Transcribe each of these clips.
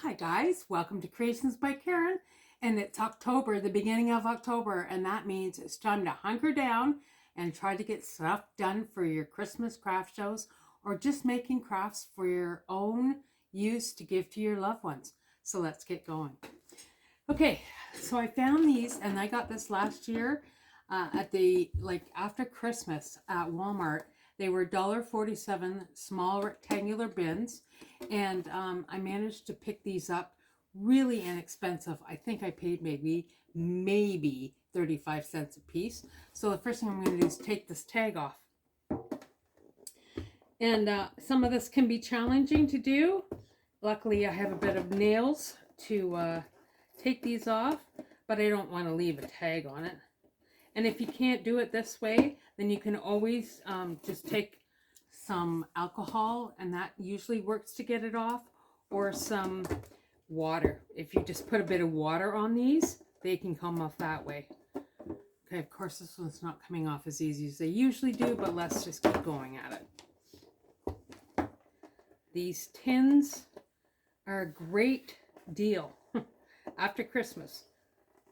Hi guys, welcome to Creations by Karen, and it's October, the beginning of October, and that means it's time to hunker down and try to get stuff done for your Christmas craft shows or just making crafts for your own use to give to your loved ones. So let's get going. Okay, so I found these and I got this last year at the after Christmas at Walmart. They were $1.47 small rectangular bins, and I managed to pick these up really inexpensive. I think I paid maybe 35 cents a piece. So the first thing I'm going to do is take this tag off. And some of this can be challenging to do. Luckily, I have a bit of nails to take these off, but I don't want to leave a tag on it. And if you can't do it this way, then you can always just take some alcohol, and that usually works to get it off, or some water. If you just put a bit of water on these, they can come off that way. Okay, of course this one's not coming off as easy as they usually do, but let's just keep going at it. These tins are a great deal after Christmas.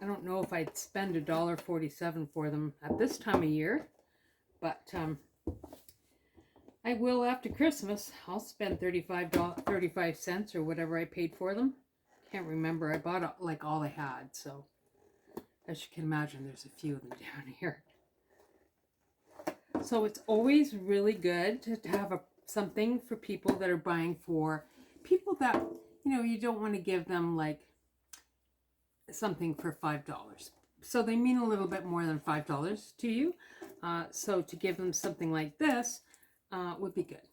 I don't know if I'd spend $1.47 for them at this time of year, but I will after Christmas. I'll spend 35 cents or whatever I paid for them. Can't remember. I bought like all I had, so as you can imagine, there's a few of them down here. So it's always really good to have something for people that are buying for people that, you don't want to give them like something for $5. So they mean a little bit more than $5 to you. So to give them something like this would be good.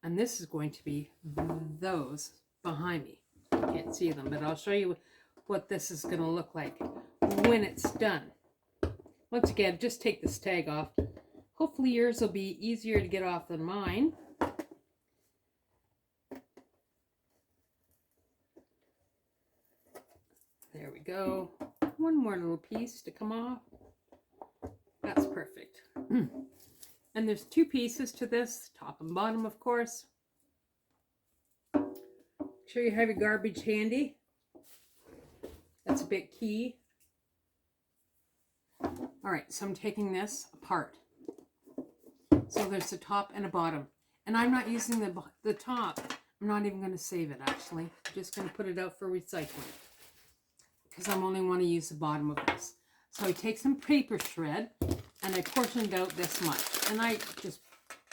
And this is going to be those behind me. You can't see them, but I'll show you what this is going to look like when it's done. Once again, just take this tag off. Hopefully yours will be easier to get off than mine. There we go. One more little piece to come off. That's perfect. And there's two pieces to this, top and bottom, of course. Make sure you have your garbage handy. That's a bit key. All right, so I'm taking this apart. So there's a top and a bottom. And I'm not using the top. I'm not even going to save it, actually. I'm just going to put it out for recycling, because I only want to use the bottom of this. So I take some paper shred, and I portioned out this much. And I just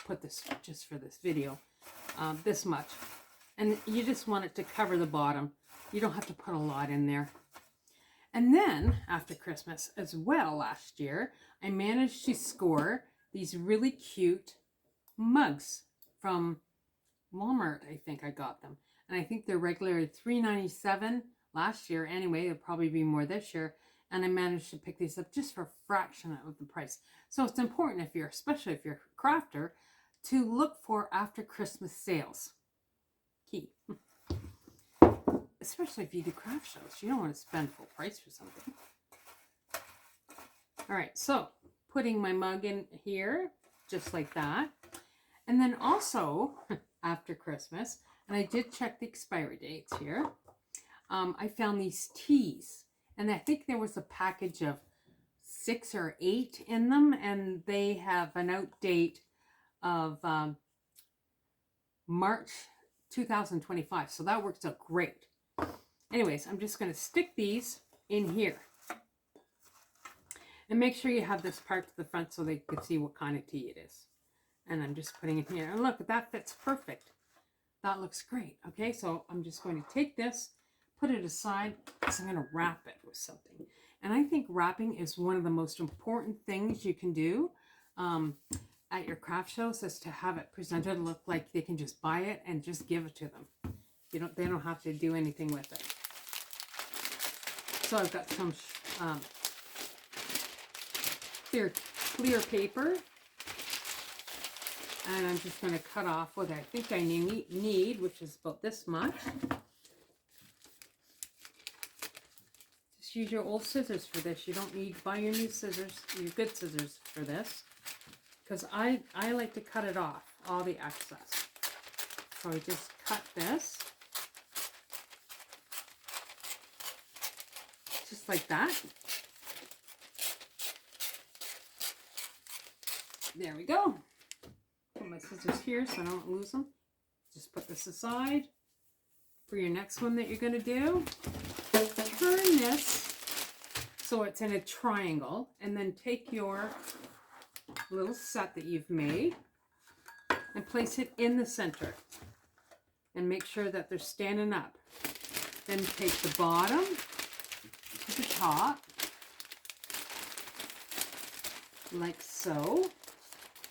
put this, just for this video, this much. And you just want it to cover the bottom. You don't have to put a lot in there. And then, after Christmas as well last year, I managed to score these really cute mugs from Walmart. I think I got them. And I think they're regularly $3.97 last year. Anyway, it'll probably be more this year. And I managed to pick these up just for a fraction of the price. So it's important, especially if you're a crafter, to look for after Christmas sales. Key. Especially if you do craft shows. You don't want to spend full price for something. All right, so putting my mug in here, just like that. And then also, after Christmas, and I did check the expiry dates here, I found these teas. And I think there was a package of 6 or 8 in them, and they have an out date of March 2025. So that works out great. Anyways, I'm just going to stick these in here. And make sure you have this part to the front so they can see what kind of tea it is. And I'm just putting it here. And look, that fits perfect. That looks great. Okay, so I'm just going to take this, put it aside, because I'm going to wrap it with something. And I think wrapping is one of the most important things you can do at your craft shows, is to have it presented look like they can just buy it and just give it to them. They don't have to do anything with it. So I've got some clear paper. And I'm just going to cut off what I think I need, which is about this much. Just use your old scissors for this. You don't need to buy your new scissors, your good scissors for this. Because I like to cut it off, all the excess. So I just cut this. just like that. There we go. Put my scissors here so I don't lose them. Just put this aside for your next one that you're going to do. Turn this so it's in a triangle, and then take your little set that you've made and place it in the center. And make sure that they're standing up. Then take the bottom to the top, like so,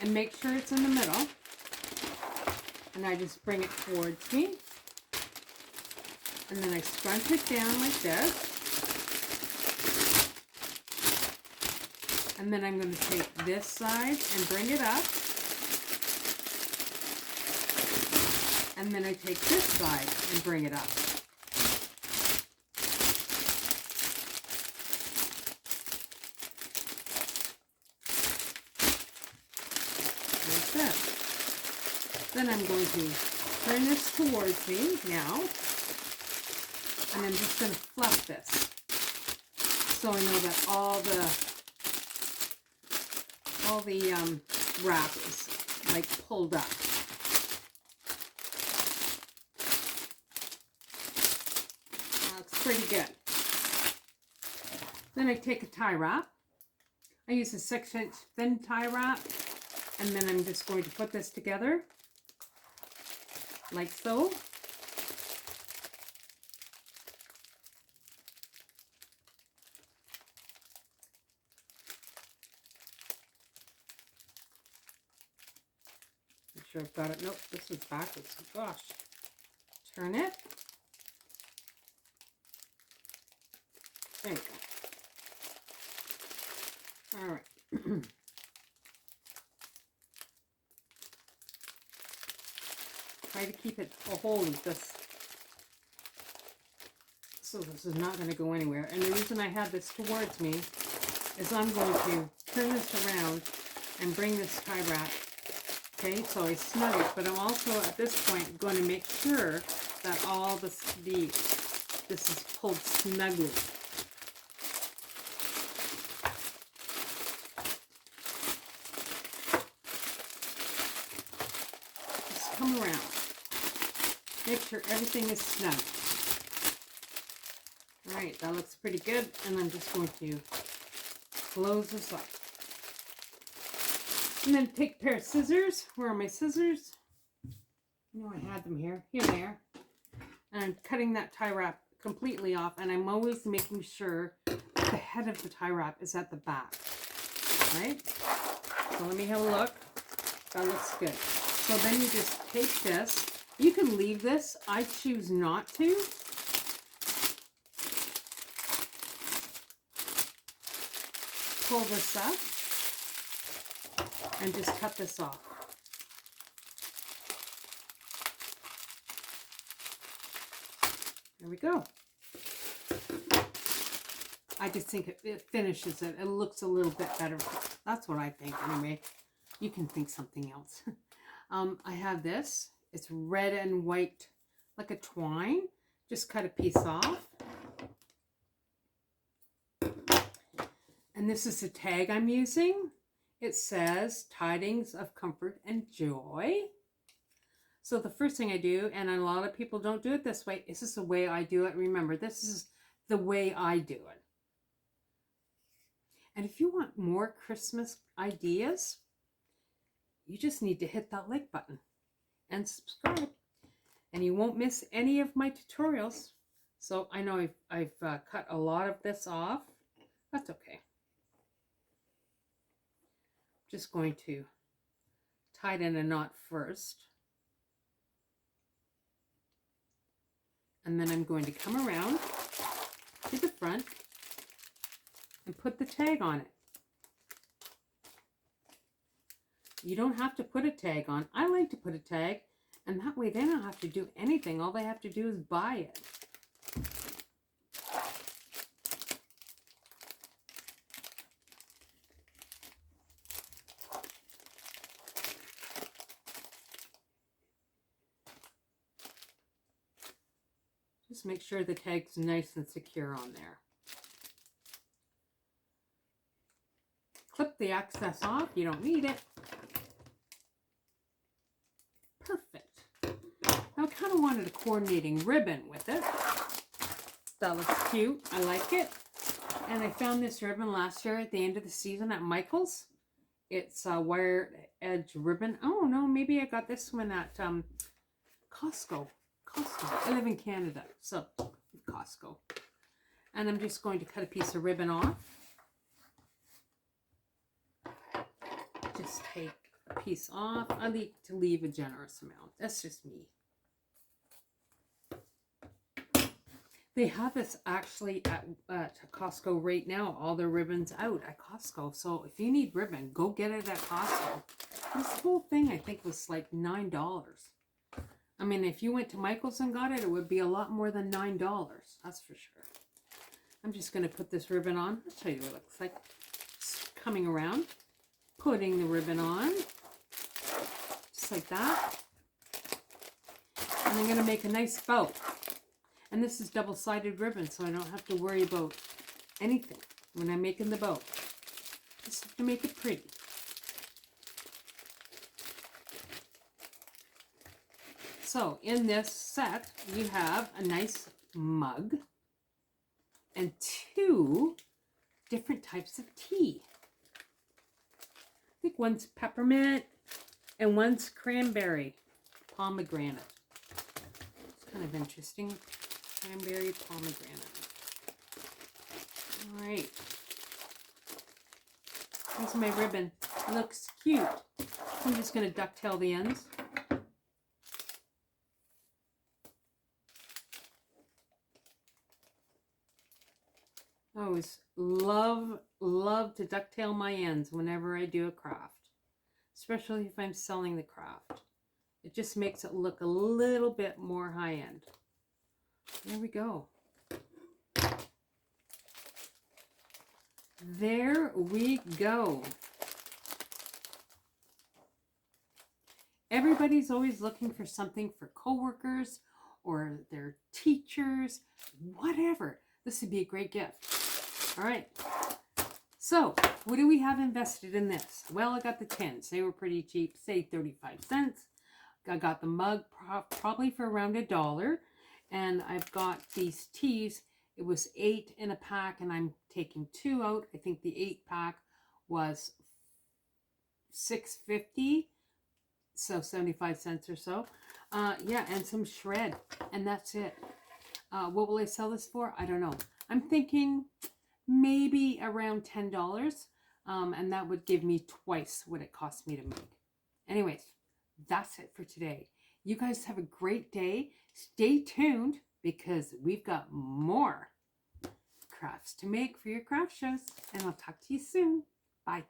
and make sure it's in the middle. And I just bring it towards me, and then I scrunch it down like this. And then I'm going to take this side and bring it up. And then I take this side and bring it up. Like that. Then I'm going to turn this towards me now. And I'm just going to fluff this. So I know that all the wrap is like pulled up. Looks pretty good. Then I take a tie wrap. I use a 6-inch thin tie wrap, and then I'm just going to put this together like so. Make sure I've got it. Nope, this is backwards. Gosh. Turn it. There you go. All right. Try to keep it a hold of this, so this is not going to go anywhere. And the reason I have this towards me is I'm going to turn this around and bring this tie wrap. Okay, so I snug it, but I'm also at this point going to make sure that all this is pulled snugly. Just come around. Make sure everything is snug. All right, that looks pretty good, and I'm just going to close this up. And then take a pair of scissors. Where are my scissors? I know I had them here. Here they are. And I'm cutting that tie wrap completely off, and I'm always making sure the head of the tie wrap is at the back. Right? So let me have a look. That looks good. So then you just take this. You can leave this. I choose not to. Pull this up and just cut this off. There we go. I just think it finishes it. It looks a little bit better. That's what I think anyway. You can think something else. I have this. It's red and white, like a twine. Just cut a piece off. And this is the tag I'm using. It says, Tidings of Comfort and Joy. So the first thing I do, and a lot of people don't do it this way, this is the way I do it. Remember, this is the way I do it. And if you want more Christmas ideas, you just need to hit that like button and subscribe. And you won't miss any of my tutorials. So I know I've cut a lot of this off. That's okay. Just going to tie it in a knot first. And then I'm going to come around to the front and put the tag on it. You don't have to put a tag on. I like to put a tag, and that way they don't have to do anything. All they have to do is buy it. Just make sure the tag's nice and secure on there. Clip the excess off. You don't need it. Perfect. Now I kind of wanted a coordinating ribbon with it. That looks cute. I like it. And I found this ribbon last year at the end of the season at Michael's. It's a wire edge ribbon. Oh no, maybe I got this one at Costco. I live in Canada, so Costco. And I'm just going to cut a piece of ribbon off. Just take a piece off. I like to leave a generous amount. That's just me. They have this actually at Costco right now. All the ribbons out at Costco. So if you need ribbon, go get it at Costco. This whole thing I think was like $9. I mean, if you went to Michael's and got it, it would be a lot more than $9. That's for sure. I'm just going to put this ribbon on. I'll show you what it looks like. Just coming around, putting the ribbon on, just like that. And I'm going to make a nice bow. And this is double-sided ribbon, so I don't have to worry about anything when I'm making the bow. Just have to make it pretty. So in this set, you have a nice mug and 2 different types of tea. I think one's peppermint and one's cranberry pomegranate. It's kind of interesting. Cranberry pomegranate. All right. Here's my ribbon. It looks cute. I'm just going to ducktail the ends. I always love to ducktail my ends whenever I do a craft, especially if I'm selling the craft. It just makes it look a little bit more high-end. There we go. There we go. Everybody's always looking for something for coworkers or their teachers, whatever. This would be a great gift. All right. So, what do we have invested in this? Well, I got the tins. They were pretty cheap, say 35 cents. I got the mug probably for around $1. And I've got these teas. It was 8 in a pack, and I'm taking 2 out. I think the 8-pack was $6.50, so 75 cents or so. Yeah, and some shred, and that's it. What will I sell this for? I don't know. I'm thinking maybe around $10, and that would give me twice what it cost me to make. Anyways, that's it for today. You guys have a great day. Stay tuned because we've got more crafts to make for your craft shows, and I'll talk to you soon. Bye.